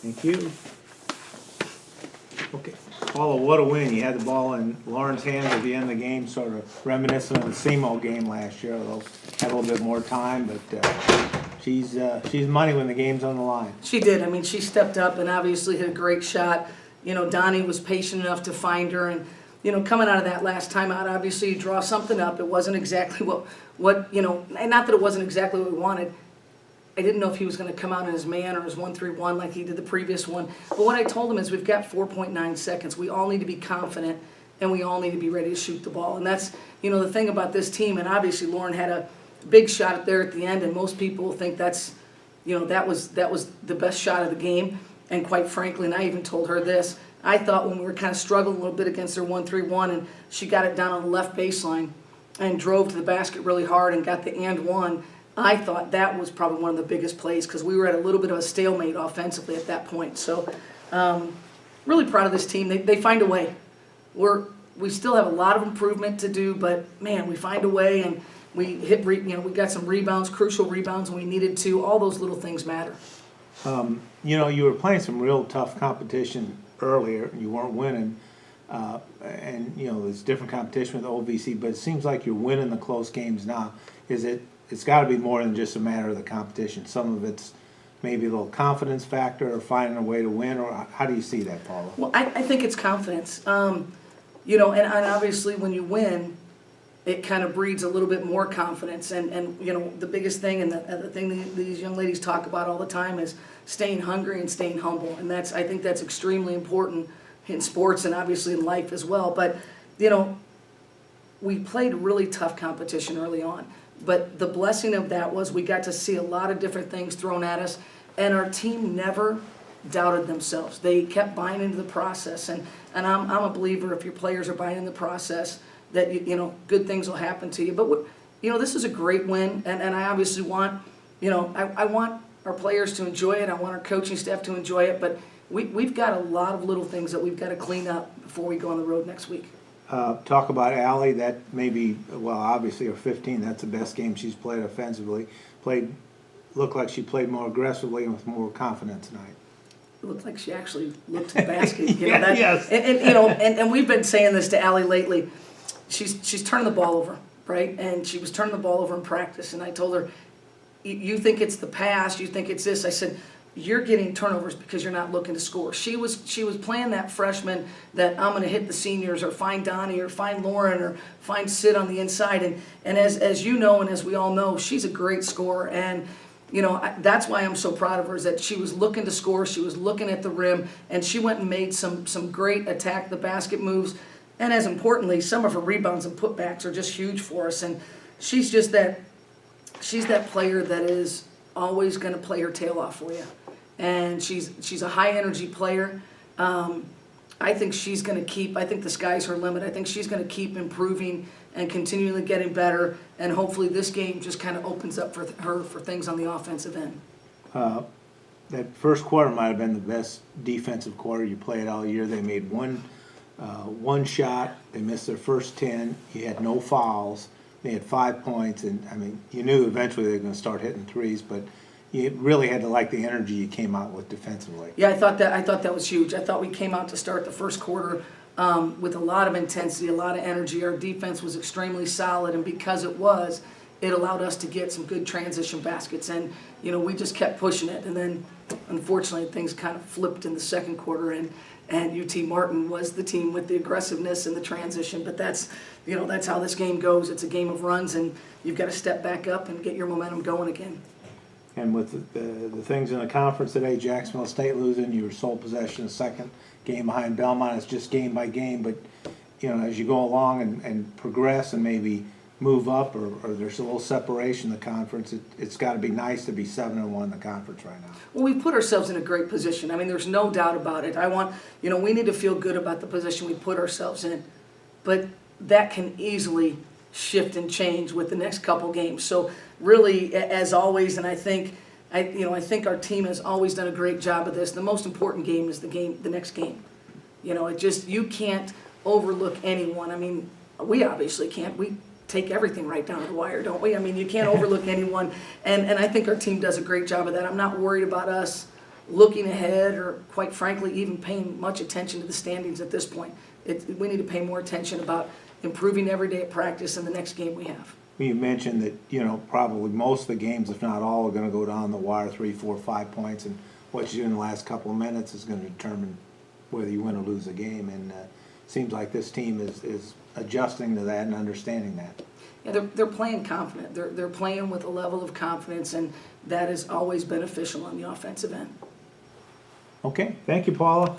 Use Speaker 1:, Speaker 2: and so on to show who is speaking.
Speaker 1: Thank you. Okay, Paula, what a win. You had the ball in Lauren's hands at the end of the game, sort of reminiscent of the SEMO game last year, although had a little bit more time, but she's money when the game's on the line.
Speaker 2: She did. I mean, she stepped up and obviously hit a great shot. You know, Donnie was patient enough to find her, and you know, coming out of that last timeout, obviously you draw something up. It wasn't exactly what you know, and not that it wasn't exactly what we wanted. I didn't know if he was going to come out in his man or his 1-3-1 like he did the previous one. But what I told him is we've got 4.9 seconds. We all need to be confident, and we all need to be ready to shoot the ball. And that's, you know, the thing about this team. And obviously Lauren had a big shot there at the end, and most people think that's, you know, that was the best shot of the game. And quite frankly, and I even told her this, I thought when we were kind of struggling a little bit against their 1-3-1, and she got it down on the left baseline and drove to the basket really hard and got the and one, I thought that was probably one of the biggest plays because we were at a little bit of a stalemate offensively at that point. So really proud of this team. They find a way. We still have a lot of improvement to do, but man, we find a way, and we hit, we got some rebounds, crucial rebounds when we needed to. All those little things matter.
Speaker 1: You know, you were playing some real tough competition earlier, and you weren't winning. And, you know, there's different competition with OVC, but it seems like you're winning the close games now. It's got to be more than just a matter of the competition. Some of it's maybe a little confidence factor or finding a way to win, or how do you see that, Paula?
Speaker 2: Well, I think it's confidence. You know, and obviously when you win, it kind of breeds a little bit more confidence. And you know, the biggest thing and the thing these young ladies talk about all the time is staying hungry and staying humble. And I think that's extremely important in sports and obviously in life as well. But, you know, we played really tough competition early on. But the blessing of that was we got to see a lot of different things thrown at us, and our team never doubted themselves. They kept buying into the process, and I'm a believer if your players are buying in the process that, you know, good things will happen to you. But, you know, this is a great win, and I obviously want, you know, I want our players to enjoy it. I want our coaching staff to enjoy it, but we've got a lot of little things that we've got to clean up before we go on the road next week.
Speaker 1: Talk about Allie. That maybe, well, obviously her 15. That's the best game she's played offensively. Looked like she played more aggressively and with more confidence tonight.
Speaker 2: It looked like she actually looked to the basket. You know,
Speaker 1: Yeah, yes.
Speaker 2: And you know, and we've been saying this to Allie lately. She's turning the ball over, right? And she was turning the ball over in practice. And I told her, you think it's the pass, you think it's this. I said, you're getting turnovers because you're not looking to score. She was playing that freshman that I'm going to hit the seniors or find Donnie or find Lauren or find Sid on the inside. And as you know and as we all know, she's a great scorer. And, you know, that's why I'm so proud of her, is that she was looking to score. She was looking at the rim, and she went and made some great attack the basket moves. And as importantly, some of her rebounds and putbacks are just huge for us. And she's that player that is always going to play her tail off for you. And she's a high energy player. I think she's going to keep, I think the sky's her limit. I think she's going to keep improving and continually getting better, and hopefully this game just kind of opens up for her for things on the offensive end.
Speaker 1: That first quarter might have been the best defensive quarter you played all year. They made one shot. They missed their first 10. You had no fouls. They had 5 points, and I mean, you knew eventually they were going to start hitting threes, but you really had to like the energy you came out with defensively.
Speaker 2: Yeah, I thought that was huge. I thought we came out to start the first quarter with a lot of intensity, a lot of energy. Our defense was extremely solid, and because it allowed us to get some good transition baskets. And, you know, we just kept pushing it. And then, unfortunately, things kind of flipped in the second quarter, and UT Martin was the team with the aggressiveness and the transition. But that's how this game goes. It's a game of runs, and you've got to step back up and get your momentum going again.
Speaker 1: And with the things in the conference today, Jacksonville State losing, you were sole possession, second game behind Belmont. It's just game by game, but you know, as you go along and progress and maybe move up, or there's a little separation in the conference, it's got to be nice to be 7-1 in the conference right now.
Speaker 2: Well, we've put ourselves in a great position. I mean, there's no doubt about it. We need to feel good about the position we put ourselves in, but that can easily shift and change with the next couple games. So really, as always, and I think our team has always done a great job of this. The most important game is the next game. You know, you can't overlook anyone. I mean, we obviously can't. We take everything right down to the wire, don't we? I mean, you can't overlook anyone, and I think our team does a great job of that. I'm not worried about us looking ahead or quite frankly even paying much attention to the standings at this point. We need to pay more attention about improving every day at practice and the next game we have.
Speaker 1: You mentioned that, you know, probably most of the games, if not all, are gonna go down the wire, 3, 4, 5 points, and what you do in the last couple of minutes is gonna determine whether you win or lose a game, and seems like this team is adjusting to that and understanding that.
Speaker 2: Yeah, they're playing confident. They're playing with a level of confidence, and that is always beneficial on the offensive end.
Speaker 1: Okay, thank you, Paula.